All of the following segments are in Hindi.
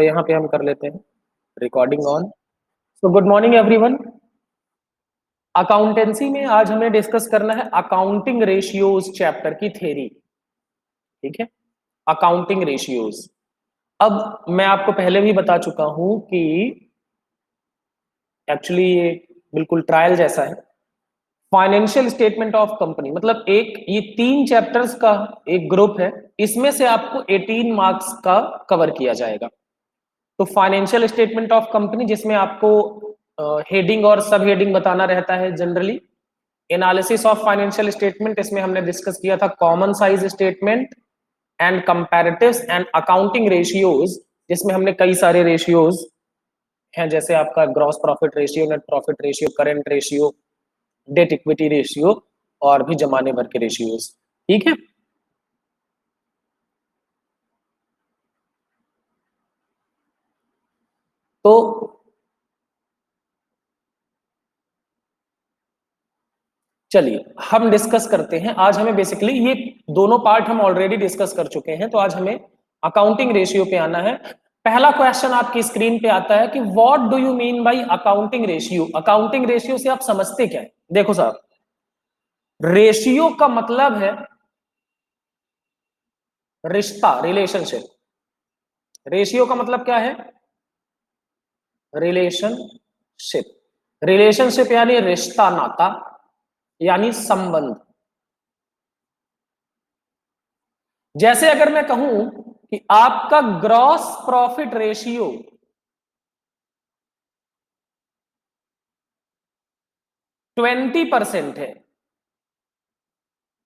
तो यहाँ पे हम कर लेते हैं रिकॉर्डिंग ऑन। तो गुड मॉर्निंग एवरीवन। अकाउंटेंसी में आज हमें डिस्कस करना है अकाउंटिंग रेशियोज चैप्टर की थ्योरी। ठीक है, अकाउंटिंग रेशियोज। अब मैं आपको पहले भी बता चुका हूं कि एक्चुअली ये बिल्कुल ट्रायल जैसा है। फाइनेंशियल स्टेटमेंट ऑफ कंपनी मतलब एक ये 3 चैप्टर्स का एक ग्रुप है। इसमें से आपको 18 मार्क्स का कवर किया जाएगा। तो फाइनेंशियल स्टेटमेंट ऑफ कंपनी जिसमें आपको हेडिंग और सब हेडिंग बताना रहता है generally. Analysis of financial statement इसमें हमने डिस्कस किया था common size statement and comparatives and accounting ratios, जिसमें हमने कई सारे रेशियोज हैं जैसे आपका gross profit ratio, net profit ratio, current ratio, debt equity ratio और भी जमाने भर के रेशियोज। ठीक है, तो चलिए हम डिस्कस करते हैं। आज हमें बेसिकली ये दोनों पार्ट हम ऑलरेडी डिस्कस कर चुके हैं, तो आज हमें अकाउंटिंग रेशियो पे आना है। पहला क्वेश्चन आपकी स्क्रीन पे आता है कि what do you mean by accounting ratio. Accounting ratio से आप समझते क्या है? देखो साहब, रेशियो का मतलब है रिश्ता, रिलेशनशिप। रेशियो का मतलब क्या है? रिलेशनशिप। रिलेशनशिप यानी रिश्ता, नाता, यानी संबंध। जैसे अगर मैं कहूं कि आपका ग्रॉस प्रॉफिट रेशियो 20% है,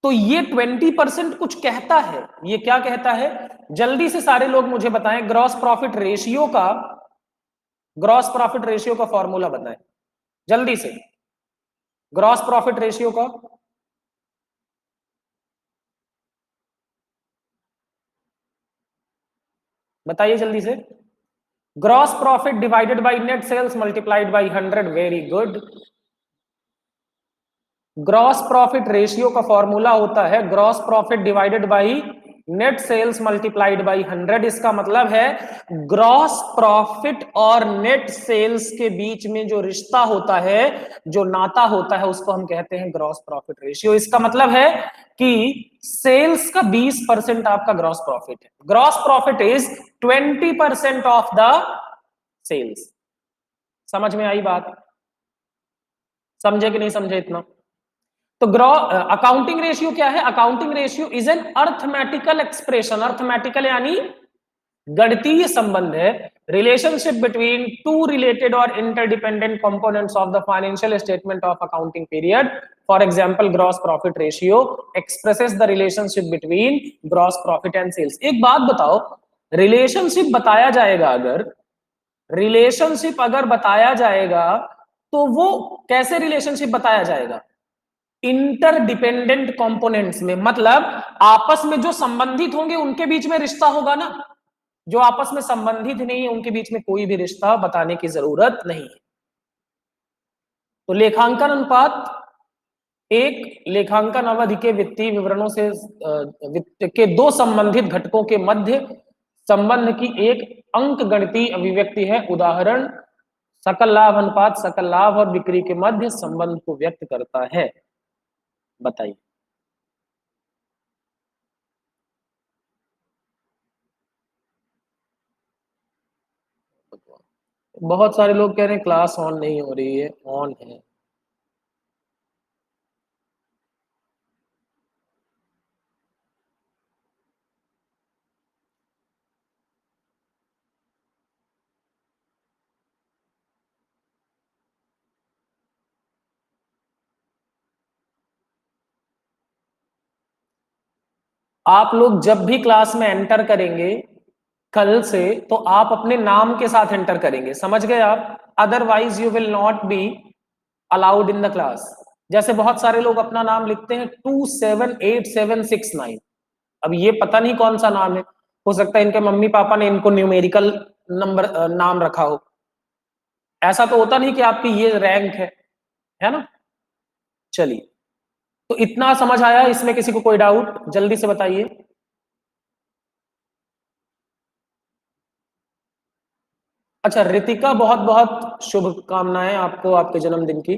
तो ये 20% कुछ कहता है। ये क्या कहता है? जल्दी से सारे लोग मुझे बताएं, ग्रॉस प्रॉफिट रेशियो का फॉर्मूला बताएं जल्दी से। ग्रॉस प्रॉफिट रेशियो का बताइए जल्दी से। Gross profit divided by net sales multiplied by 100। Very good. Gross profit ratio का फॉर्मूला होता है gross profit divided by net sales multiplied by 100। इसका मतलब है ग्रॉस प्रॉफिट और नेट सेल्स के बीच में जो रिश्ता होता है, जो नाता होता है, उसको हम कहते हैं ग्रॉस प्रॉफिट रेशियो। इसका मतलब है कि सेल्स का 20% आपका ग्रॉस प्रॉफिट है। Gross profit is 20% of the sales. समझ में आई बात? समझे कि नहीं समझे इतना? तो अकाउंटिंग रेशियो क्या है? Accounting ratio is an arithmetical expression. Arithmetical यानी गणितीय संबंध है। रिलेशनशिप बिटवीन टू रिलेटेड और interdependent components of the financial statement of accounting period. For example gross profit ratio expresses the relationship between gross profit and sales. एक बात बताओ, रिलेशनशिप बताया जाएगा अगर रिलेशनशिप अगर बताया जाएगा तो वो कैसे रिलेशनशिप बताया जाएगा? इंटरडिपेंडेंट कंपोनेंट्स में, मतलब आपस में जो संबंधित होंगे उनके बीच में रिश्ता होगा ना। जो आपस में संबंधित नहीं है उनके बीच में कोई भी रिश्ता बताने की जरूरत नहीं है। तो लेखांकन अनुपात एक लेखांकन अवधि के वित्तीय विवरणों से वित्त के दो संबंधित घटकों के मध्य संबंध की एक अंक गणितीय अभिव्यक्ति है। उदाहरण सकल लाभ अनुपात सकल लाभ और बिक्री के मध्य संबंध को व्यक्त करता है। बताइए। बहुत सारे लोग कह रहे हैं क्लास ऑन नहीं हो रही है। ऑन है। आप लोग जब भी क्लास में एंटर करेंगे कल से, तो आप अपने नाम के साथ एंटर करेंगे। समझ गए आप? Otherwise you will not be allowed in the class. जैसे बहुत सारे लोग अपना नाम लिखते हैं 278769। अब ये पता नहीं कौन सा नाम है। हो सकता है इनके मम्मी पापा ने इनको न्यूमेरिकल नंबर नाम रखा हो। ऐसा तो होता नहीं कि आपकी ये रैंक है ना? चलिए, तो इतना समझ आया? इसमें किसी को कोई डाउट जल्दी से बताइए। अच्छा रितिका, बहुत बहुत शुभकामनाएं आपको आपके जन्मदिन की।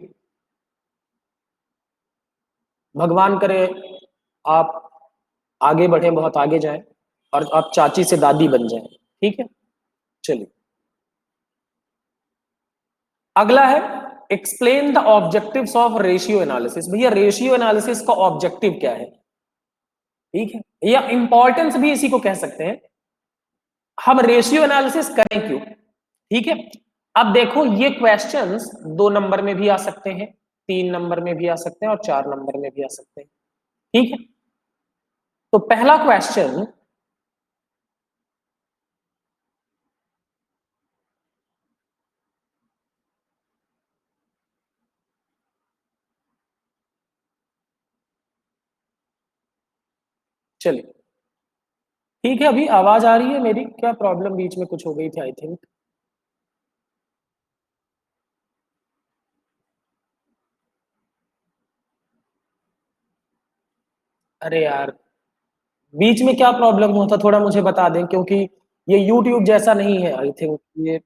भगवान करे आप आगे बढ़े, बहुत आगे जाएं, और आप चाची से दादी बन जाएं। ठीक है, चलिए अगला है, explain the objectives of ratio analysis. भैया रेशियो एनालिसिस का ऑब्जेक्टिव क्या है? ठीक है, या इंपॉर्टेंस भी इसी को कह सकते हैं, हम रेशियो एनालिसिस करें क्यों। ठीक है, अब देखो ये क्वेश्चंस 2 नंबर में भी आ सकते हैं, 3 नंबर में भी आ सकते हैं, और 4 नंबर में भी आ सकते हैं। ठीक है, तो पहला क्वेश्चन, चलिए ठीक है, अभी आवाज आ रही है मेरी? क्या प्रॉब्लम बीच में कुछ हो गई थी आई थिंक। अरे यार, बीच में क्या प्रॉब्लम हुआ था थोड़ा मुझे बता दें, क्योंकि ये यूट्यूब जैसा नहीं है आई थिंक ये।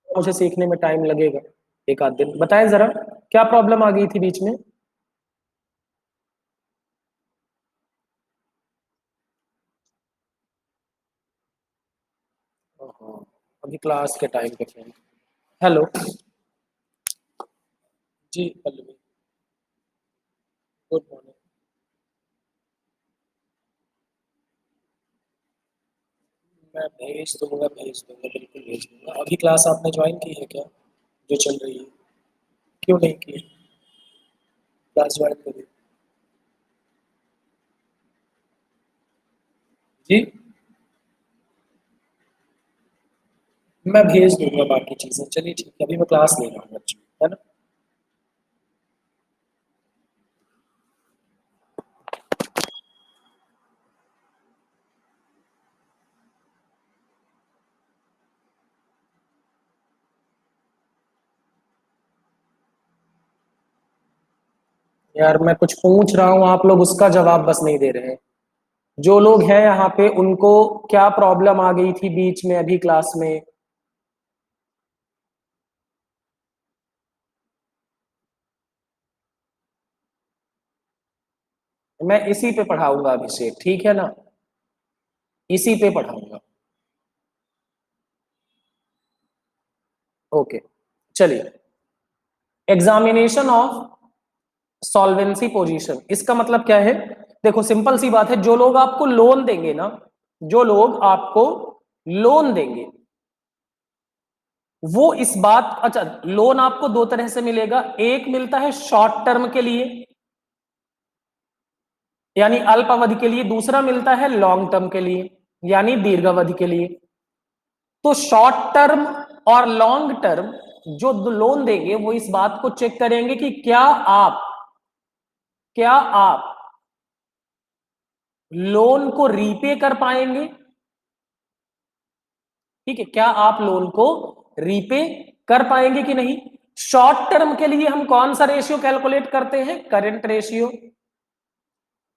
मुझे सीखने में टाइम लगेगा, 1 आध दिन। बताएं जरा, क्या प्रॉब्लम आ गई थी बीच में? हाँ, अभी क्लास के टाइम पे फोन। हेलो। जी पल्लवी, गुड मॉर्निंग। मैं भेज दूंगा, बिल्कुल भेज दूंगा। अभी क्लास आपने ज्वाइन की है क्या, जो चल रही है? क्यों नहीं की? क्लास ज्वाइन करिए। जी, मैं भेज दूंगा बाकी चीजें। चलिए ठीक है, अभी मैं क्लास ले रहा हूँ बच्चों, है ना। यार मैं कुछ पूछ रहा हूँ, आप लोग उसका जवाब बस नहीं दे रहे हैं। जो लोग हैं यहाँ पे उनको क्या प्रॉब्लम आ गई थी बीच में अभी क्लास में? मैं इसी पे पढ़ाऊंगा अभिषेक, ठीक है ना, इसी पे पढ़ाऊंगा। ओके, चलिए, एग्जामिनेशन ऑफ सॉल्वेंसी पोजीशन, इसका मतलब क्या है? देखो सिंपल सी बात है, जो लोग आपको लोन देंगे ना, जो लोग आपको लोन देंगे, वो इस बात, अच्छा लोन आपको 2 तरह से मिलेगा। एक मिलता है शॉर्ट टर्म के लिए, यानी अल्प अवधि के लिए। दूसरा मिलता है लॉन्ग टर्म के लिए, यानी दीर्घ अवधि के लिए। तो शॉर्ट टर्म और लॉन्ग टर्म जो लोन देंगे वो इस बात को चेक करेंगे कि क्या आप लोन को रीपे कर पाएंगे। ठीक है, क्या आप लोन को रीपे कर पाएंगे कि नहीं। शॉर्ट टर्म के लिए हम कौन सा रेशियो कैलकुलेट करते हैं? Current ratio.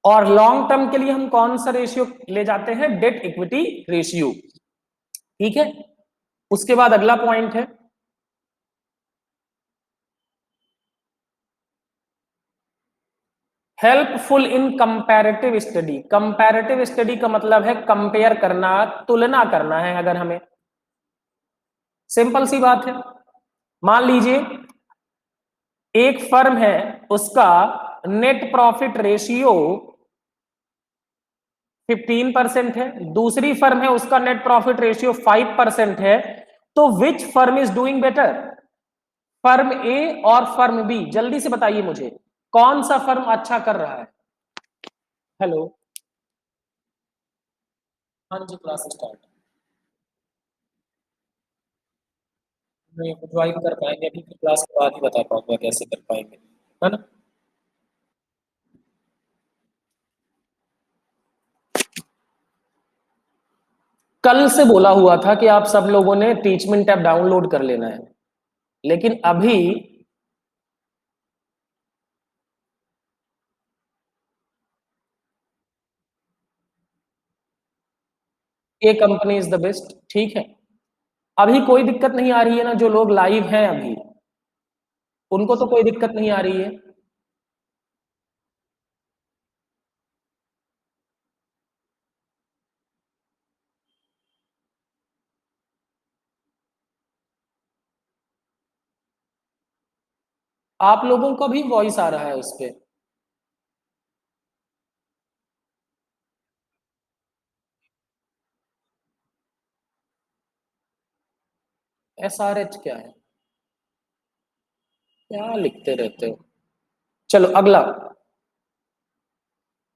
और लॉन्ग टर्म के लिए हम कौन सा रेशियो ले जाते हैं? Date equity ratio. ठीक है, उसके बाद अगला पॉइंट है, helpful in comparative study. Comparative study का मतलब है कंपेयर करना, तुलना करना है अगर हमें। सिंपल सी बात है, मान लीजिए एक फर्म है, उसका नेट प्रॉफिट रेशियो 15% है, दूसरी फर्म है उसका नेट प्रॉफिट रेशियो 5% है, तो which firm is doing better? Firm A और फर्म बी, जल्दी से बताइए मुझे, कौन सा फर्म अच्छा कर रहा है? हेलो। हाँ जी, क्लास स्टार्ट। नहीं ज्वाइन कर पाएंगे, अभी क्लास के बाद ही बता पाऊंगा कैसे कर पाएंगे, है ना। कल से बोला हुआ था कि आप सब लोगों ने टीचमेंट ऐप डाउनलोड कर लेना है, लेकिन अभी ए कंपनी इज द बेस्ट, ठीक है। अभी कोई दिक्कत नहीं आ रही है ना, जो लोग लाइव हैं अभी उनको तो कोई दिक्कत नहीं आ रही है। आप लोगों का भी वॉइस आ रहा है उस पे। SRH क्या है, क्या लिखते रहते हो। चलो अगला,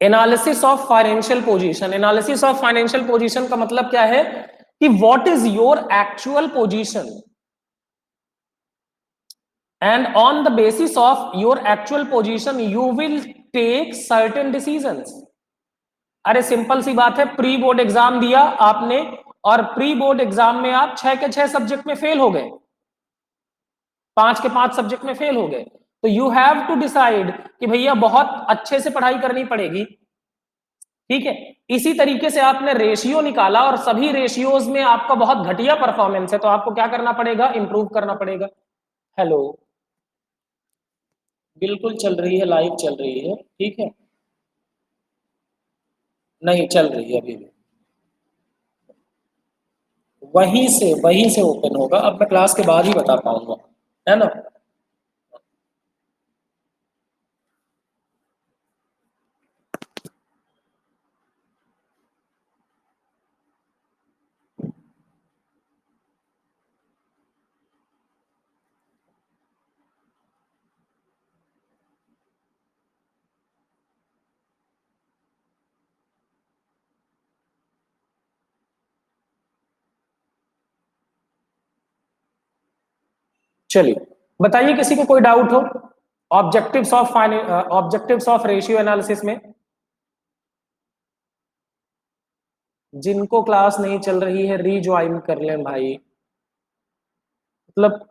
analysis of financial position. Analysis of financial position का मतलब क्या है कि what is your actual position and on the basis of your actual position you will take certain decisions. अरे सिंपल सी बात है, प्री बोर्ड एग्जाम दिया आपने और प्री बोर्ड एग्जाम में आप 6 के 6 सब्जेक्ट में फेल हो गए, 5 के 5 सब्जेक्ट में फेल हो गए, तो यू हैव टू डिसाइड कि भैया बहुत अच्छे से पढ़ाई करनी पड़ेगी, ठीक है। इसी तरीके से आपने रेशियो निकाला और सभी रेशियोज में आपका बहुत घटिया परफॉर्मेंस है, तो आपको क्या करना पड़ेगा, इंप्रूव करना पड़ेगा। हेलो, बिल्कुल चल रही है, लाइव चल रही है, ठीक है। नहीं चल रही है अभी भी, वहीं से ओपन होगा, अब मैं क्लास के बाद ही बता पाऊंगा, है ना। चलिए बताइए, किसी को कोई डाउट हो ऑब्जेक्टिव्स ऑफ रेशियो एनालिसिस में। जिनको क्लास नहीं चल रही है रीज्वाइन कर लें भाई, मतलब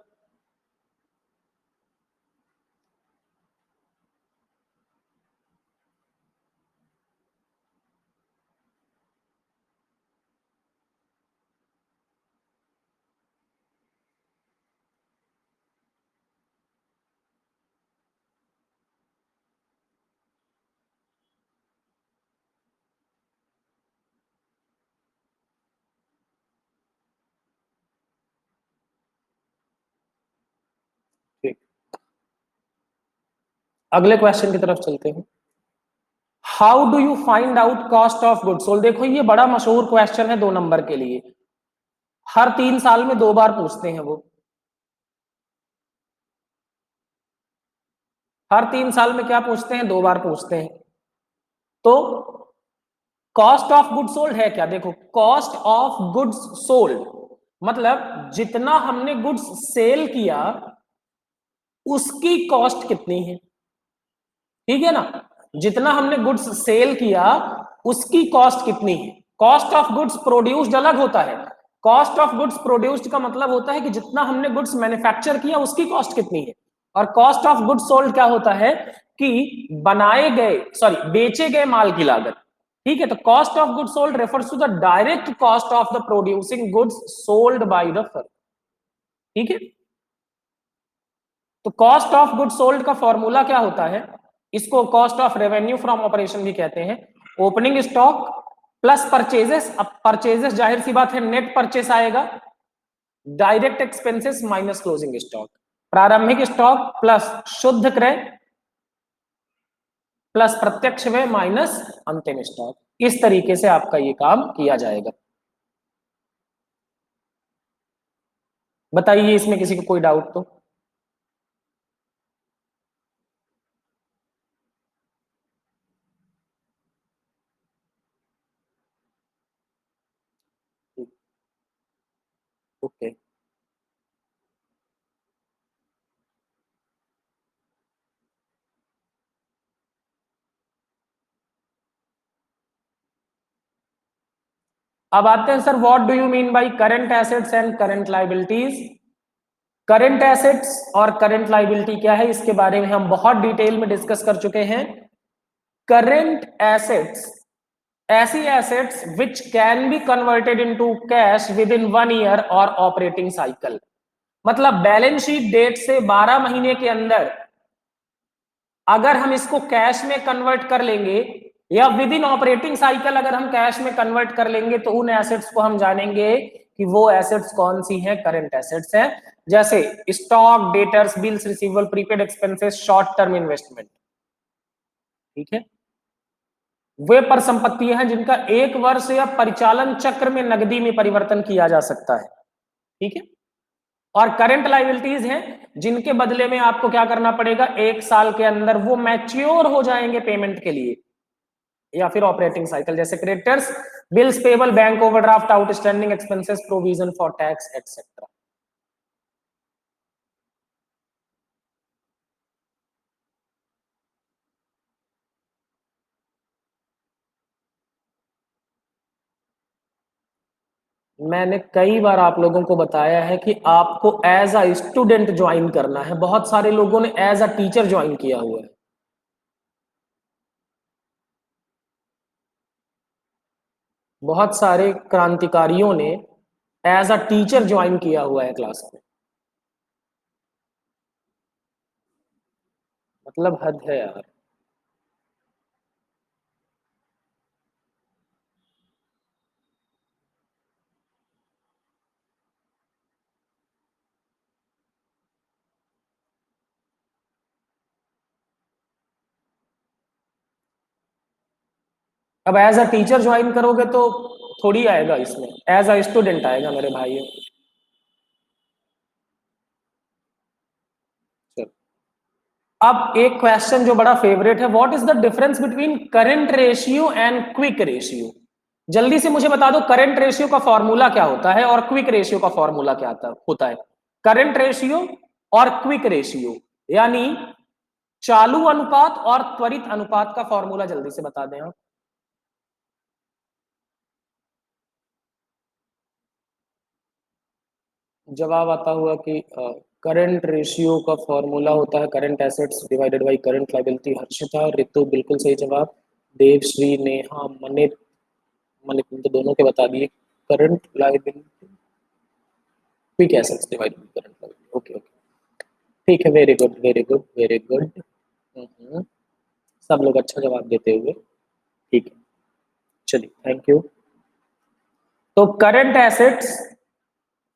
ठीक। अगले क्वेश्चन की तरफ चलते हैं। How do you find out cost of goods sold. देखो ये बड़ा मशहूर क्वेश्चन है 2 नंबर के लिए, हर 3 साल में 2 बार पूछते हैं वो। हर 3 साल में क्या पूछते हैं, 2 बार पूछते हैं। तो कॉस्ट ऑफ गुड्स सोल्ड है क्या, देखो कॉस्ट ऑफ गुड्स सोल्ड मतलब जितना हमने गुड्स सेल किया उसकी कॉस्ट कितनी है, ठीक है ना। जितना हमने गुड्स सेल किया उसकी कॉस्ट कितनी है। कॉस्ट ऑफ गुड्स प्रोड्यूस्ड अलग होता है। कॉस्ट ऑफ गुड्स प्रोड्यूस्ड का मतलब होता है कि जितना हमने गुड्स मैन्युफैक्चर किया उसकी कॉस्ट कितनी है। और कॉस्ट ऑफ गुड्स सोल्ड क्या होता है कि बनाए गए बेचे गए माल की लागत, ठीक है। तो cost of goods sold refers to the direct cost of the producing goods sold by the firm, ठीक है। तो कॉस्ट ऑफ गुड्स सोल्ड का फॉर्मूला क्या होता है, इसको cost of revenue from operation भी कहते हैं। ओपनिंग स्टॉक प्लस परचेजेस, अब परचेजेस जाहिर सी बात है नेट परचेस आएगा, direct expenses minus closing stock, प्रारंभिक स्टॉक प्लस शुद्ध क्रय प्लस प्रत्यक्ष व्यय माइनस अंतिम स्टॉक। इस तरीके से आपका ये काम किया जाएगा। बताइए इसमें किसी को कोई डाउट तो। ओके, अब आते हैं sir, what do you mean by current assets and current liabilities. Current assets और करंट लायबिलिटी क्या है, इसके बारे में हम बहुत डिटेल में डिस्कस कर चुके हैं। करंट एसेट्स ऐसी assets which can be converted into cash with in 1 year और ऑपरेटिंग साइकिल। मतलब बैलेंस शीट डेट से 12 महीने के अंदर अगर हम इसको कैश में कन्वर्ट कर लेंगे या विद इन ऑपरेटिंग साइकिल अगर हम कैश में कन्वर्ट कर लेंगे तो उन एसेट्स को हम जानेंगे कि वो एसेट्स कौन सी हैं, करंट एसेट्स हैं। जैसे stock, debtors, bills receivable, prepaid expenses, short term investment. ठीक है, वे परिसंपत्तियां हैं जिनका 1 वर्ष या परिचालन चक्र में नकदी में परिवर्तन किया जा सकता है। ठीक है, और करंट लाइबिलिटीज हैं जिनके बदले में आपको क्या करना पड़ेगा, 1 साल के अंदर वो मैच्योर हो जाएंगे पेमेंट के लिए। या फिर ऑपरेटिंग साइकिल जैसे creditors, bills payable, bank overdraft, outstanding expenses, provision for tax etcetera. मैंने कई बार आप लोगों को बताया है कि आपको एज अ स्टूडेंट ज्वाइन करना है। बहुत सारे लोगों ने एज अ टीचर ज्वाइन किया हुआ है। बहुत सारे क्रांतिकारियों ने एज अ टीचर ज्वाइन किया हुआ है क्लास में। मतलब हद है यार। अब एज अ टीचर ज्वाइन करोगे तो थोड़ी आएगा, इसमें एज अ स्टूडेंट आएगा मेरे भाइयों। चलो, अब एक क्वेश्चन जो बड़ा फेवरेट है, what is the difference between current ratio and quick ratio. जल्दी से मुझे बता दो, करंट रेशियो का फॉर्मूला क्या होता है और क्विक रेशियो का फॉर्मूला क्या होता है। करंट रेशियो और क्विक रेशियो यानी चालू अनुपात और त्वरित अनुपात का फॉर्मूला जल्दी से बता दें आप। जवाब आता हुआ कि करंट रेशियो का फॉर्मूला होता है current assets divided by current liability. Harshita, Ritu बिल्कुल सही जवाब। देवश्री, नेहा, मनित, मनित तो दोनों के बता दिए। Current liability, quick assets divided by current liability. Okay okay, ठीक है, very good very good very good. सब लोग अच्छा जवाब देते हुए। ठीक है, चलिए, थैंक यू। तो current assets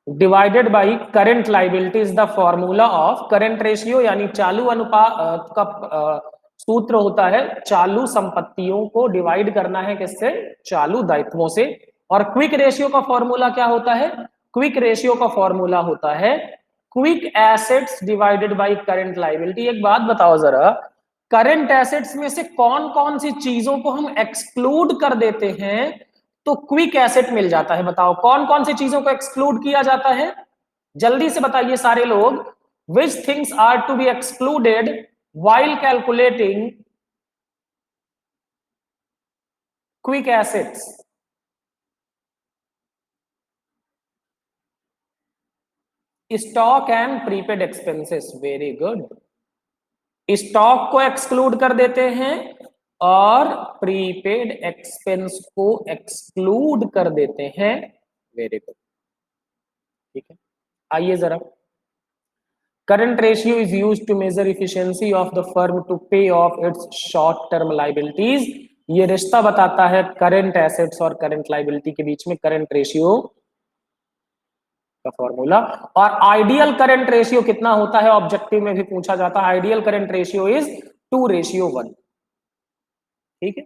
divided by current liability is the formula of current ratio, यानी चालू अनुपात का सूत्र होता है चालू संपत्तियों को डिवाइड करना है किससे, चालू दायित्वों से। और क्विक रेशियो का फॉर्मूला क्या होता है, क्विक रेशियो का फॉर्मूला होता है quick assets divided by current liability. एक बात बताओ जरा, करंट एसेट्स में से कौन कौन सी चीजों को हम एक्सक्लूड कर देते हैं तो क्विक एसेट मिल जाता है। बताओ कौन कौन सी चीजों को एक्सक्लूड किया जाता है, जल्दी से बताइए सारे लोग। Which things are to be excluded while calculating quick assets। Stock and prepaid expenses, very good. Stock को एक्सक्लूड कर देते हैं और प्रीपेड एक्सपेंस को एक्सक्लूड कर देते हैं, वेरी गुड। ठीक है, आइए जरा, current ratio is used to measure efficiency of the firm to pay off its short term liabilities. ये रिश्ता बताता है करंट एसेट्स और करंट लाइबिलिटी के बीच में, करंट रेशियो का फॉर्मूला। और आइडियल करंट रेशियो कितना होता है, ऑब्जेक्टिव में भी पूछा जाता है। Ideal current ratio is 2:1। ठीक है,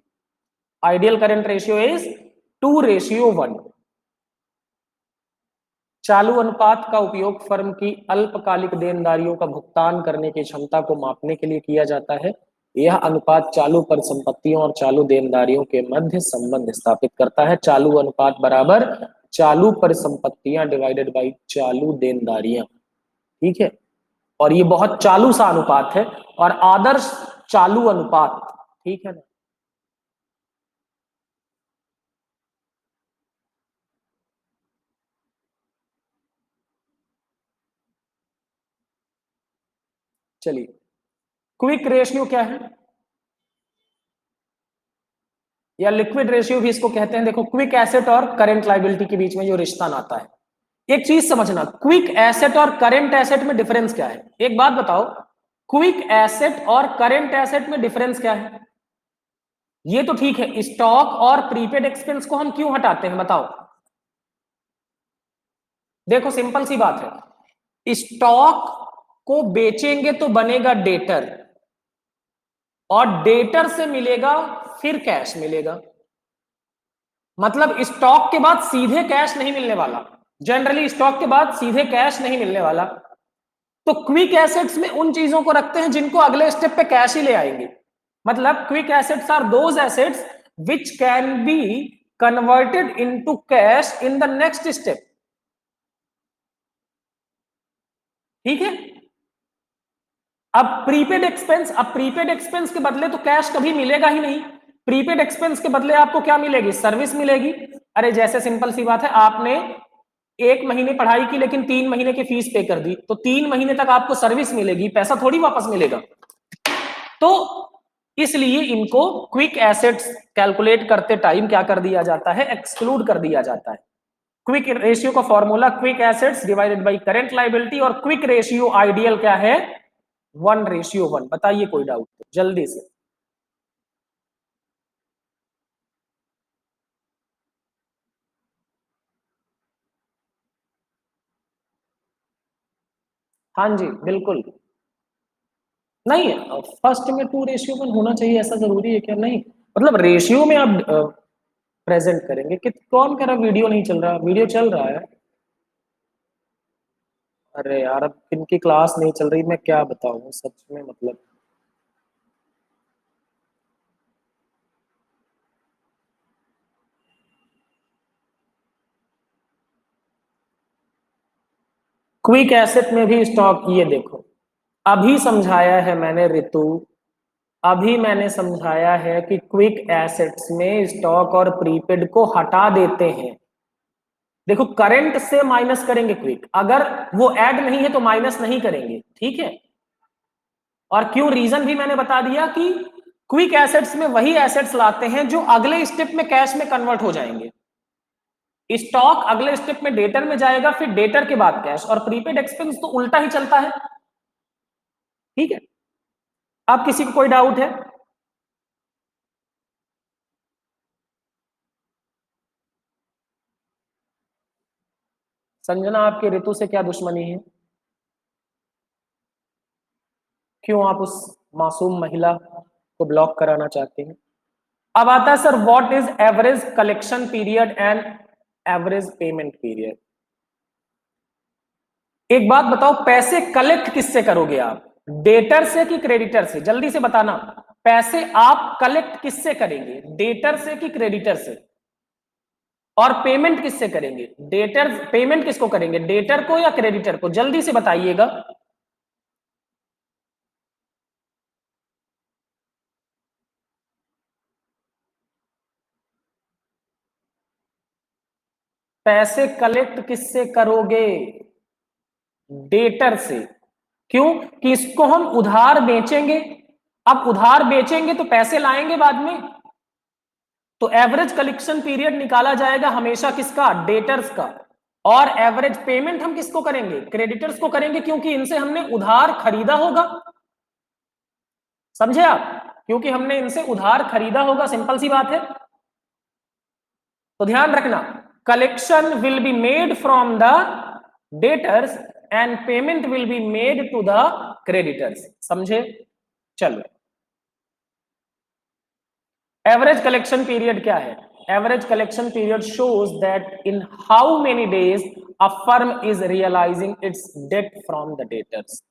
आइडियल करंट रेशियो इज 2:1। चालू अनुपात का उपयोग फर्म की अल्पकालिक देनदारियों का भुगतान करने की क्षमता को मापने के लिए किया जाता है। यह अनुपात चालू परिसंपत्तियों और चालू देनदारियों के मध्य संबंध स्थापित करता है। चालू अनुपात बराबर चालू परिसंपत्तियां डिवाइडेड बाई चालू देनदारियां। ठीक है, और ये बहुत चालू सा अनुपात है और आदर्श चालू अनुपात। ठीक है ना, चलिए, क्विक रेशियो क्या है, या लिक्विड रेशियो भी इसको कहते हैं। देखो क्विक एसेट और करंट लायबिलिटी के बीच में जो रिश्ता नाता है, एक चीज समझना, क्विक एसेट और करंट एसेट में डिफरेंस क्या है। एक बात बताओ, क्विक एसेट और करंट एसेट में डिफरेंस क्या है? ये तो ठीक है, स्टॉक और प्रीपेड एक्सपेंस को हम क्यों हटाते हैं बताओ। देखो सिंपल सी बात है, स्टॉक को बेचेंगे तो बनेगा डेटर, और डेटर से मिलेगा फिर कैश मिलेगा। मतलब स्टॉक के बाद सीधे कैश नहीं मिलने वाला, जनरली स्टॉक के बाद सीधे कैश नहीं मिलने वाला। तो क्विक एसेट्स में उन चीजों को रखते हैं जिनको अगले स्टेप पे कैश ही ले आएंगे। मतलब quick assets are those assets which can be converted into cash in the next step. ठीक है। अब प्रीपेड एक्सपेंस के बदले तो कैश कभी मिलेगा ही नहीं। प्रीपेड एक्सपेंस के बदले आपको क्या मिलेगी? सर्विस मिलेगी। अरे जैसे सिंपल सी बात है, आपने 1 महीने पढ़ाई की लेकिन 3 महीने की फीस पे कर दी, तो 3 महीने तक आपको सर्विस मिलेगी, पैसा थोड़ी वापस मिलेगा। तो इसलिए इनको क्विक एसेट्स कैलकुलेट करते टाइम क्या कर दिया जाता है? एक्सक्लूड कर दिया जाता है। क्विक रेशियो का formula quick assets divided by current liability, और क्विक रेशियो आइडियल क्या है? 1:1। बताइए कोई डाउट तो जल्दी से। हाँ जी बिल्कुल। नहीं, फर्स्ट में 2:1 होना चाहिए, ऐसा जरूरी है क्या? नहीं, मतलब रेशियो में आप प्रेजेंट करेंगे कि कौन कह रहा वीडियो नहीं चल रहा? वीडियो चल रहा है। अरे यार अब इनकी क्लास नहीं चल रही, मैं क्या बताऊं सच में, मतलब क्विक एसेट में भी स्टॉक, ये देखो अभी समझाया है मैंने ऋतु, अभी मैंने समझाया है कि क्विक एसेट्स में स्टॉक और प्रीपेड को हटा देते हैं। देखो करंट से माइनस करेंगे क्विक, अगर वो ऐड नहीं है तो माइनस नहीं करेंगे, ठीक है। और क्यों, रीजन भी मैंने बता दिया कि क्विक एसेट्स में वही एसेट्स लाते हैं जो अगले स्टेप में कैश में कन्वर्ट हो जाएंगे। स्टॉक अगले स्टेप में डेटर में जाएगा, फिर डेटर के बाद कैश, और प्रीपेड एक्सपेंस तो उल्टा ही चलता है। ठीक है। अब किसी को कोई डाउट है? संजना, आपके ऋतु से क्या दुश्मनी है? क्यों आप उस मासूम महिला को ब्लॉक कराना चाहते हैं? अब आता है sir, what is average collection period and average payment period. एक बात बताओ, पैसे कलेक्ट किससे करोगे आप? डेटर से कि क्रेडिटर से? जल्दी से बताना। पैसे आप कलेक्ट किससे करेंगे? डेटर से कि क्रेडिटर से? और पेमेंट किससे करेंगे? डेटर पेमेंट किसको करेंगे, डेटर को या क्रेडिटर को? जल्दी से बताइएगा। पैसे कलेक्ट किससे करोगे? डेटर से। क्यों? कि इसको हम उधार बेचेंगे। अब उधार बेचेंगे तो पैसे लाएंगे बाद में, तो एवरेज कलेक्शन पीरियड निकाला जाएगा हमेशा किसका? डेटर्स का। और एवरेज पेमेंट हम किसको करेंगे? क्रेडिटर्स को करेंगे, क्योंकि इनसे हमने उधार खरीदा होगा। समझे आप? क्योंकि हमने इनसे उधार खरीदा होगा, सिंपल सी बात है। तो ध्यान रखना, collection will be made from the debtors and payment will be made to the creditors. समझे? चलो, एवरेज कलेक्शन पीरियड क्या है? Average collection period shows that in how many days a firm is realising its debt from the debtors.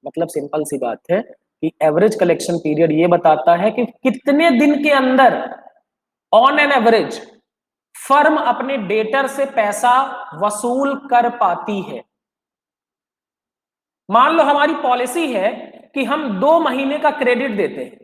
मतलब सिंपल सी बात है कि एवरेज कलेक्शन पीरियड ये बताता है कि कितने दिन के अंदर ऑन एन एवरेज फर्म अपने डेटर से पैसा वसूल कर पाती है। मान लो हमारी पॉलिसी है कि हम 2 महीने का क्रेडिट देते हैं,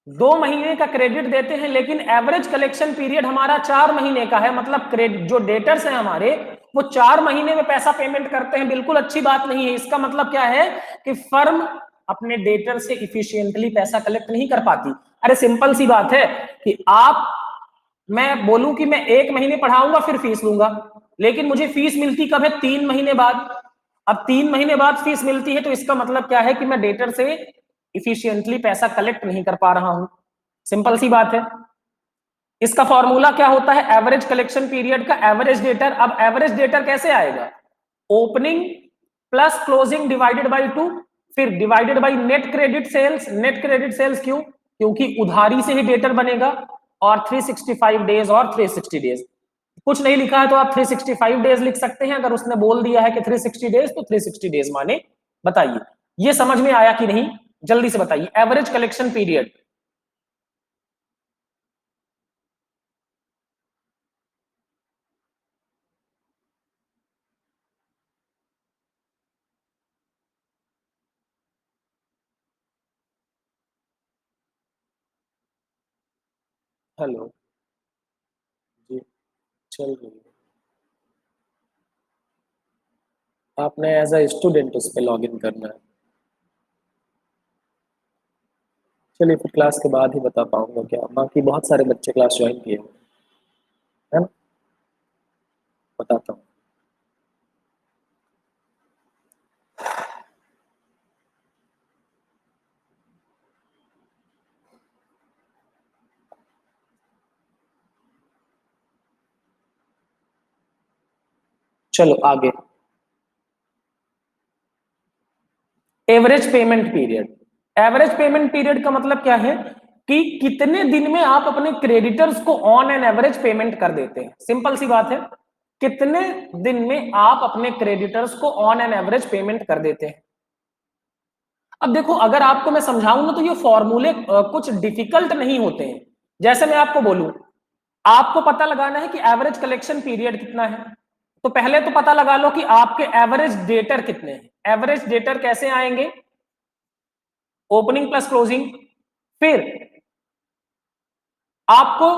2 महीने का क्रेडिट देते हैं, लेकिन एवरेज कलेक्शन पीरियड हमारा 4 महीने का है। मतलब क्रेडिट जो डेटर्स हैं हमारे, वो 4 महीने में पैसा पेमेंट करते हैं। बिल्कुल अच्छी बात नहीं है। इसका मतलब क्या है कि फर्म अपने डेटर से इफिशियंटली पैसा कलेक्ट नहीं कर पाती। अरे सिंपल सी बात है कि मैं बोलूं कि मैं 1 महीने पढ़ाऊंगा फिर फीस लूंगा, लेकिन मुझे फीस मिलती कब है? 3 महीने बाद। अब 3 महीने बाद फीस मिलती है तो इसका मतलब क्या है कि मैं डेटर से इफिशियंटली पैसा कलेक्ट नहीं कर पा रहा हूं। सिंपल सी बात है। इसका फॉर्मूला क्या होता है? एवरेज कलेक्शन पीरियड का एवरेज डेटर। अब एवरेज डेटर कैसे आएगा? Opening plus closing divided by 2, फिर divided by net credit sales. Net credit sales क्यों? क्योंकि उधारी से ही डेटर बनेगा, और 365 डेज और 360 डेज। कुछ नहीं लिखा है तो आप 365 डेज लिख सकते हैं। अगर उसने बोल दिया है कि 360 डेज तो 360 डेज माने। बताइए ये समझ में आया कि नहीं? जल्दी से बताइए। Average collection period. हेलो जी, चल रही है। आपने एज अ स्टूडेंट उस पर लॉग इन करना है। चलिए फिर क्लास के बाद ही बता पाऊंगा क्या, बाकी बहुत सारे बच्चे क्लास ज्वाइन किए हैं, है ना? बताता हूँ। चलो आगे। Average payment period. Average payment period का मतलब क्या है कि कितने दिन में आप अपने क्रेडिटर्स को ऑन एन एवरेज पेमेंट कर देते हैं। सिंपल सी बात है, कितने दिन में आप अपने क्रेडिटर्स को ऑन एन एवरेज पेमेंट कर देते हैं। अब देखो, अगर आपको मैं समझाऊं ना तो ये फॉर्मूले कुछ डिफिकल्ट नहीं होते हैं। जैसे मैं आपको बोलूं, आपको पता लगाना है कि एवरेज कलेक्शन पीरियड कितना है, तो पहले तो पता लगा लो कि आपके एवरेज डेटर कितने हैं। एवरेज डेटर कैसे आएंगे? Opening plus closing. फिर आपको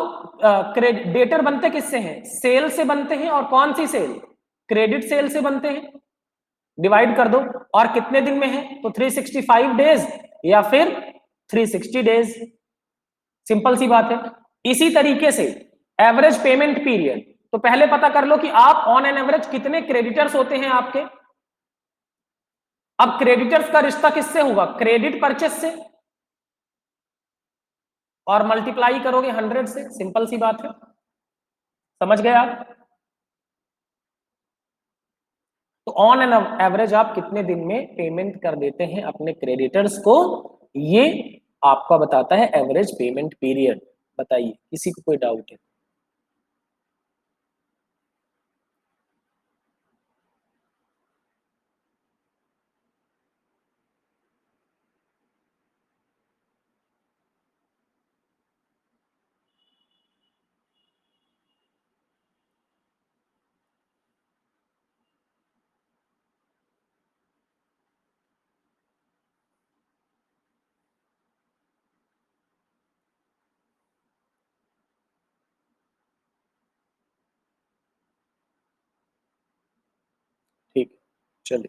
डेटर बनते किससे हैं? सेल से बनते हैं। और कौन सी सेल? क्रेडिट सेल से बनते हैं। डिवाइड कर दो, और कितने दिन में है? तो 365 डेज या फिर 360 डेज। सिंपल सी बात है। इसी तरीके से एवरेज पेमेंट पीरियड, तो पहले पता कर लो कि आप ऑन एन एवरेज कितने क्रेडिटर्स होते हैं आपके। अब क्रेडिटर्स का रिश्ता किससे होगा? क्रेडिट परचेस से, और मल्टीप्लाई करोगे 100 से। सिंपल सी बात है। समझ गए आप? तो ऑन एन एवरेज आप कितने दिन में पेमेंट कर देते हैं अपने क्रेडिटर्स को, ये आपका बताता है एवरेज पेमेंट पीरियड। बताइए किसी को कोई डाउट है? ठीक, चलिए।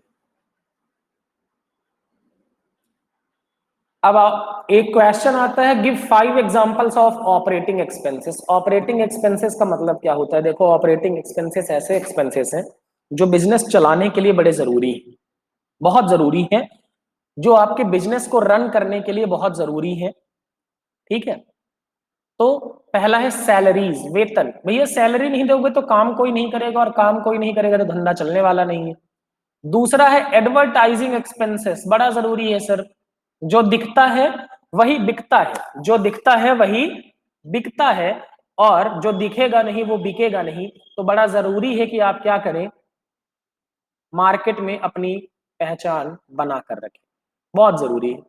अब एक क्वेश्चन आता है, give 5 examples of operating expenses. Operating expenses का मतलब क्या होता है? देखो, ऑपरेटिंग एक्सपेंसेस ऐसे एक्सपेंसेस हैं जो बिजनेस चलाने के लिए बड़े जरूरी हैं, बहुत जरूरी है, जो आपके बिजनेस को रन करने के लिए बहुत जरूरी है। ठीक है? तो पहला है सैलरीज, वेतन। भैया सैलरी नहीं दोगे तो काम कोई नहीं करेगा, और काम कोई नहीं करेगा तो धंधा चलने वाला नहीं है। दूसरा है एडवर्टाइजिंग एक्सपेंसेस, बड़ा जरूरी है सर। जो दिखता है वही बिकता है, जो दिखता है वही बिकता है, और जो दिखेगा नहीं वो बिकेगा नहीं। तो बड़ा जरूरी है कि आप क्या करें? मार्केट में अपनी पहचान बना कर रखें, बहुत जरूरी है।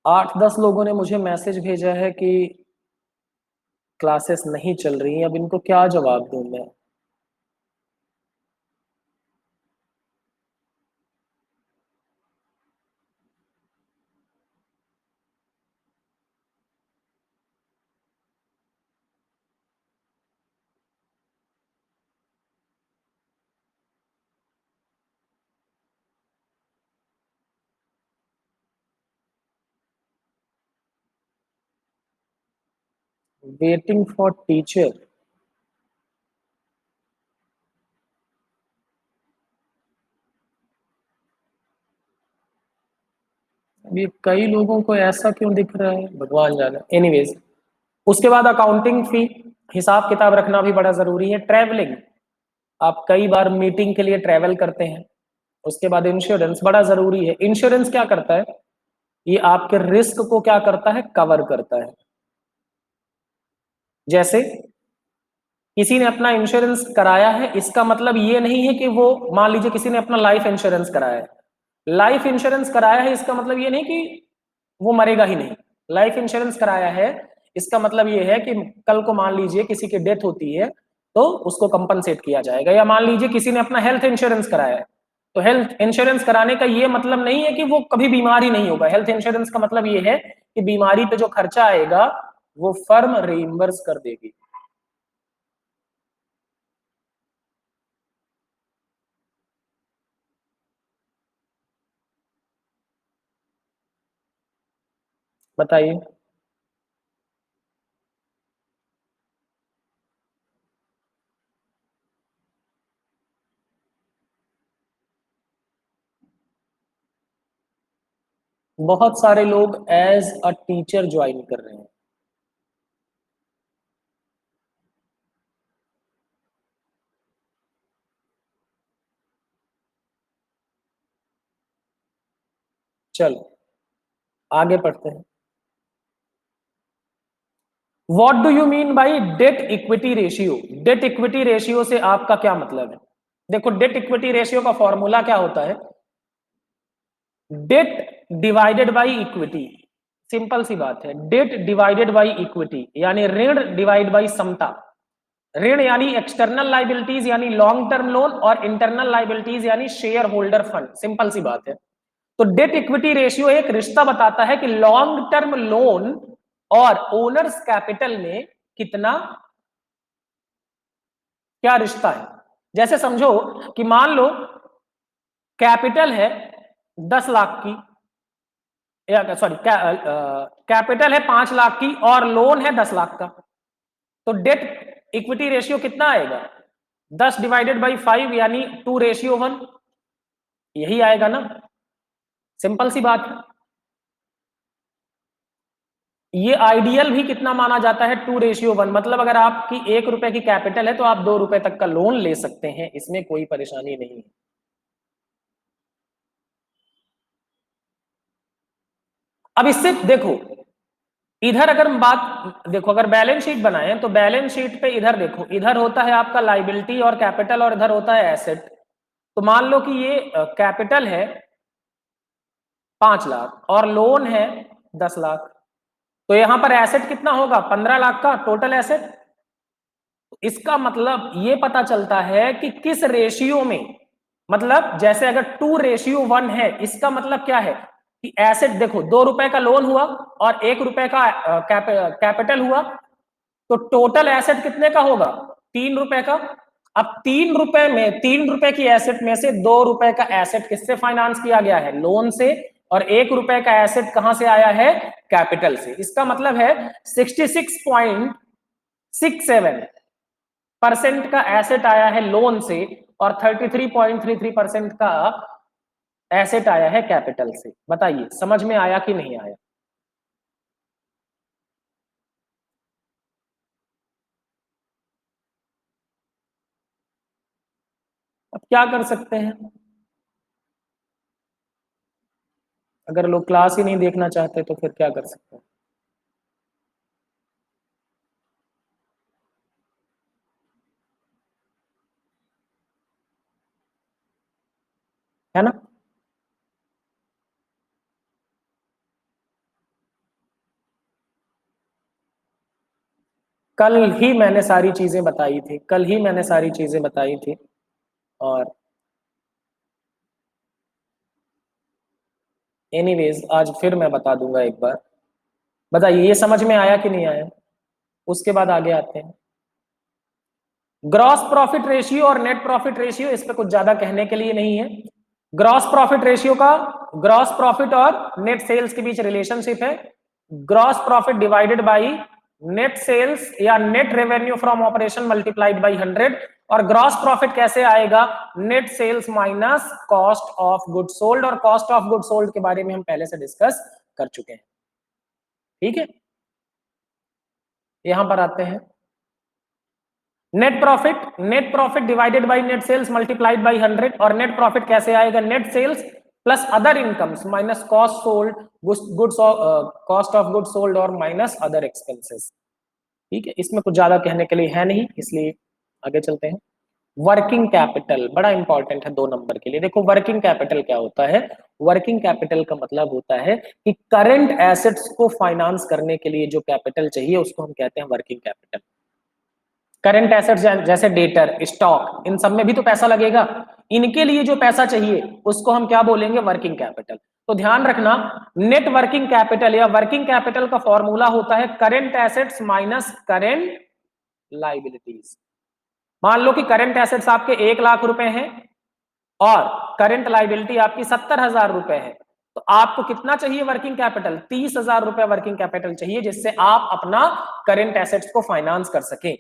8-10 लोगों ने मुझे मैसेज भेजा है कि क्लासेस नहीं चल रही हैं। अब इनको क्या जवाब दूं मैं? वेटिंग फॉर टीचर, ये कई लोगों को ऐसा क्यों दिख रहा है, भगवान जाने। एनीवेज, उसके बाद अकाउंटिंग फी, हिसाब किताब रखना भी बड़ा जरूरी है। ट्रैवलिंग, आप कई बार मीटिंग के लिए ट्रैवल करते हैं। उसके बाद इंश्योरेंस बड़ा जरूरी है। इंश्योरेंस क्या करता है, ये आपके रिस्क को क्या करता है, कवर करता है। जैसे किसी ने अपना इंश्योरेंस कराया है, इसका मतलब ये नहीं है कि वो, मान लीजिए किसी ने अपना लाइफ इंश्योरेंस कराया है, लाइफ इंश्योरेंस कराया है इसका मतलब ये नहीं कि वो मरेगा ही नहीं। लाइफ इंश्योरेंस कराया है इसका मतलब ये है कि कल को मान लीजिए किसी की डेथ होती है तो उसको कंपनसेट किया जाएगा। या मान लीजिए किसी ने अपना हेल्थ इंश्योरेंस कराया है, तो हेल्थ इंश्योरेंस कराने का ये मतलब नहीं है कि वो कभी बीमार ही नहीं होगा। हेल्थ इंश्योरेंस का मतलब ये है कि बीमारी पे जो खर्चा आएगा वो फर्म रीइंबर्स कर देगी। बताइए। बहुत सारे लोग एज अ टीचर ज्वाइन कर रहे हैं। चलो आगे पढ़ते हैं। What do you mean by debt equity ratio? Debt equity ratio से आपका क्या मतलब है? देखो, डेट इक्विटी रेशियो का फॉर्मूला क्या होता है, debt divided by equity. Simple सी बात है, डेट डिवाइडेड बाई इक्विटी यानी ऋण डिवाइड बाई समता। ऋण यानी एक्सटर्नल लाइबिलिटीज यानी लॉन्ग टर्म लोन, और इंटरनल लाइबिलिटीज यानी शेयर होल्डर फंड। सिंपल सी बात है। तो डेट इक्विटी रेशियो एक रिश्ता बताता है कि लॉन्ग टर्म लोन और ओनर्स कैपिटल में कितना, क्या रिश्ता है। जैसे समझो कि मान लो कैपिटल है 10 लाख की, या सॉरी कैपिटल है 5 लाख की और लोन है 10 लाख का, तो डेट इक्विटी रेशियो कितना आएगा, 10/5 यानी 2:1। यही आएगा ना, सिंपल सी बात है। ये आइडियल भी कितना माना जाता है, 2:1। मतलब अगर आपकी 1 रुपए की कैपिटल है तो आप 2 रुपए तक का लोन ले सकते हैं, इसमें कोई परेशानी नहीं है। अब इससे देखो, इधर अगर हम बात देखो, अगर बैलेंस शीट बनाए तो बैलेंस शीट पे इधर देखो, इधर होता है आपका लाइबिलिटी और कैपिटल और इधर होता है एसेट। तो मान लो कि ये कैपिटल है 5 लाख और लोन है 10 लाख, तो यहां पर एसेट कितना होगा, 15 लाख का टोटल एसेट। इसका मतलब ये पता चलता है कि किस रेशियो में, मतलब जैसे अगर 2:1 है, इसका मतलब क्या है कि एसेट देखो, 2 रुपए का लोन हुआ और 1 रुपए का कैपिटल हुआ, तो टोटल एसेट कितने का होगा, 3 रुपए का। अब 3 रुपए में, 3 रुपए की एसेट में से 2 रुपए का एसेट किससे फाइनेंस किया गया है, लोन से, और 1 रुपए का एसेट कहां से आया है, कैपिटल से। इसका मतलब है 66.67% का एसेट आया है लोन से और 33.33% का एसेट आया है कैपिटल से। बताइए समझ में आया कि नहीं आया। अब क्या कर सकते हैं, अगर लोग क्लास ही नहीं देखना चाहते तो फिर क्या कर सकते हैं, है ना। कल ही मैंने सारी चीजें बताई थी, कल ही मैंने सारी चीजें बताई थी। और एनीवेज आज फिर मैं बता दूंगा एक बार। बताइए ये समझ में आया कि नहीं आया। उसके बाद आगे आते हैं, ग्रॉस प्रॉफिट रेशियो और नेट प्रॉफिट रेशियो, इस पे कुछ ज्यादा कहने के लिए नहीं है। ग्रॉस प्रॉफिट रेशियो का, ग्रॉस प्रॉफिट और नेट सेल्स के बीच रिलेशनशिप है, gross profit divided by net sales या net revenue from operation multiplied by 100, और ग्रॉस प्रॉफिट कैसे आएगा, net sales minus cost of good sold, और कॉस्ट ऑफ गुड सोल्ड के बारे में हम पहले से डिस्कस कर चुके हैं। ठीक है, यहां पर आते हैं net profit divided by net sales multiplied by 100, और नेट प्रॉफिट कैसे आएगा, net sales plus other incomes minus cost sold, goods cost of good sold और माइनस अदर एक्सपेंसेस। ठीक है, इसमें कुछ ज्यादा कहने के लिए है नहीं, इसलिए आगे चलते हैं। वर्किंग कैपिटल बड़ा इंपॉर्टेंट है 2 नंबर के लिए। देखो वर्किंग कैपिटल क्या होता है, वर्किंग कैपिटल का मतलब होता है कि करंट एसेट्स को फाइनेंस करने के लिए जो कैपिटल चाहिए उसको हम कहते हैं वर्किंग कैपिटल। करंट एसेट्स जैसे डेटर, स्टॉक, इन सब में भी तो पैसा लगेगा, इनके लिए जो पैसा चाहिए उसको हम क्या बोलेंगे, वर्किंग कैपिटल। तो ध्यान रखना, नेट वर्किंग कैपिटल या वर्किंग कैपिटल का फॉर्मूला होता है current assets minus current liabilities. मान लो कि करंट एसेट्स आपके 1 लाख रुपए हैं और करंट लाइबिलिटी आपकी 70,000 रुपए है, तो आपको कितना चाहिए वर्किंग कैपिटल, 30,000 रुपए वर्किंग कैपिटल चाहिए, जिससे आप अपना करंट एसेट्स को फाइनेंस कर सके।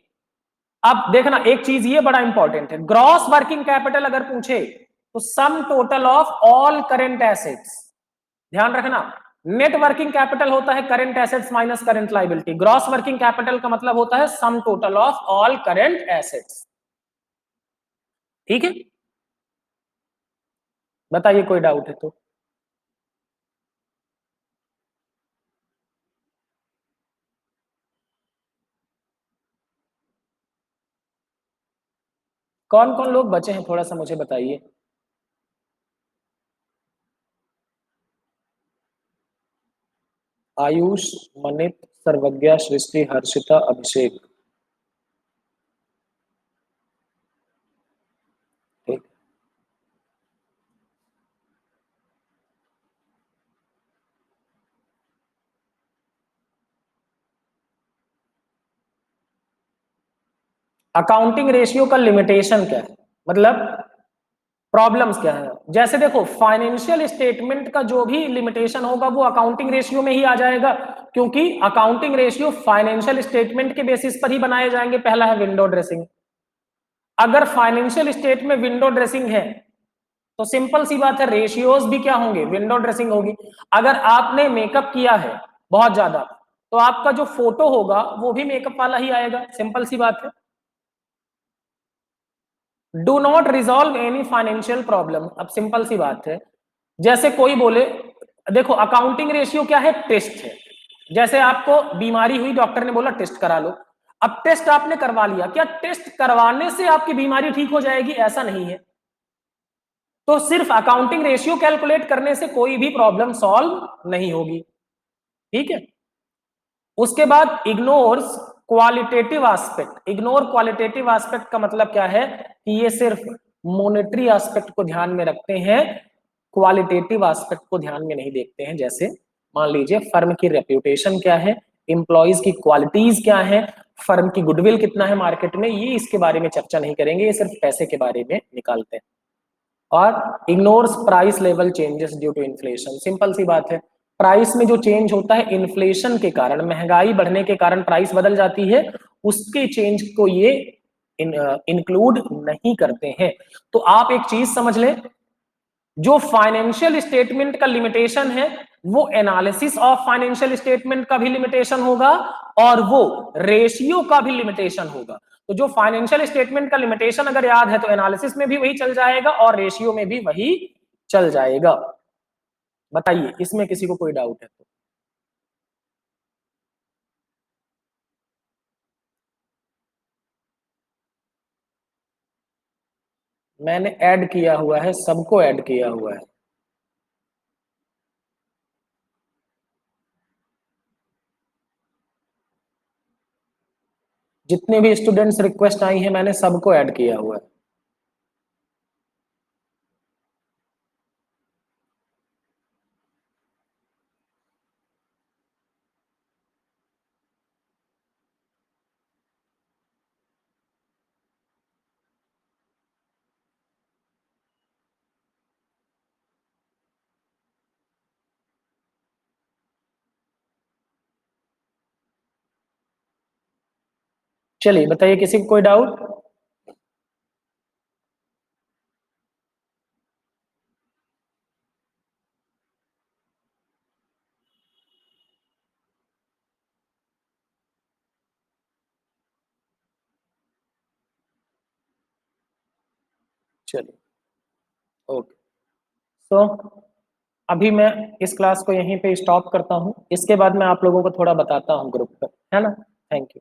अब देखना एक चीज ये बड़ा इंपॉर्टेंट है, ग्रॉस वर्किंग कैपिटल अगर पूछे तो sum total of all current assets. ध्यान रखना, नेट वर्किंग कैपिटल होता है current assets minus current liability, gross working capital का मतलब होता है sum total of all current assets. ठीक है, बताइए कोई डाउट है तो। कौन कौन लोग बचे हैं थोड़ा सा मुझे बताइए। आयुष, मनित, सर्वज्ञा, सृष्टि, हर्षिता, अभिषेक। ठीक, अकाउंटिंग रेशियो का लिमिटेशन क्या है, मतलब प्रॉब्लम्स क्या है। जैसे देखो फाइनेंशियल स्टेटमेंट का जो भी लिमिटेशन होगा वो अकाउंटिंग रेशियो में ही आ जाएगा, क्योंकि अकाउंटिंग रेशियो फाइनेंशियल स्टेटमेंट के बेसिस पर ही बनाए जाएंगे। पहला है विंडो ड्रेसिंग, अगर फाइनेंशियल स्टेट में विंडो ड्रेसिंग है तो सिंपल सी बात है रेशियोज भी क्या होंगे, विंडो ड्रेसिंग होगी। अगर आपने मेकअप किया है बहुत ज्यादा तो आपका जो फोटो होगा वो भी मेकअप वाला ही आएगा, सिंपल सी बात है। Do not resolve any financial problem, अब सिंपल सी बात है, जैसे कोई बोले, देखो अकाउंटिंग रेशियो क्या है, टेस्ट है। जैसे आपको बीमारी हुई, डॉक्टर ने बोला टेस्ट करा लो, अब टेस्ट आपने करवा लिया, क्या टेस्ट करवाने से आपकी बीमारी ठीक हो जाएगी, ऐसा नहीं है। तो सिर्फ अकाउंटिंग रेशियो कैलकुलेट करने से कोई भी प्रॉब्लम सॉल्व नहीं होगी। ठीक है, उसके बाद ignores qualitative aspect, ignore qualitative aspect का मतलब क्या है कि ये सिर्फ मॉनेटरी एस्पेक्ट को ध्यान में रखते हैं, क्वालिटेटिव एस्पेक्ट को ध्यान में नहीं देखते हैं। जैसे मान लीजिए फर्म की रेप्यूटेशन क्या है, इंप्लॉइज की क्वालिटीज क्या है, फर्म की गुडविल कितना है मार्केट में, ये इसके बारे में चर्चा नहीं करेंगे, ये सिर्फ पैसे के बारे में निकालते हैं। और ignores price level changes due to inflation, simple सी बात है, प्राइस में जो चेंज होता है इन्फ्लेशन के कारण, महंगाई बढ़ने के कारण प्राइस बदल जाती है, उसके चेंज को ये इंक्लूड नहीं करते हैं। तो आप एक चीज समझ लें, जो फाइनेंशियल स्टेटमेंट का लिमिटेशन है वो एनालिसिस ऑफ फाइनेंशियल स्टेटमेंट का भी लिमिटेशन होगा और वो रेशियो का भी लिमिटेशन होगा। तो जो फाइनेंशियल स्टेटमेंट का लिमिटेशन अगर याद है तो एनालिसिस में भी वही चल जाएगा और रेशियो में भी वही चल जाएगा। बताइए इसमें किसी को कोई डाउट है तो। मैंने ऐड किया हुआ है, सबको ऐड किया हुआ है। जितने भी स्टूडेंट्स रिक्वेस्ट आई है मैंने सबको ऐड किया हुआ है। चलिए बताइए, किसी को कोई डाउट? चलिए, ओके। तो अभी मैं इस क्लास को यहीं पे स्टॉप करता हूँ, इसके बाद मैं आप लोगों को थोड़ा बताता हूँ ग्रुप पर, है ना। Thank you.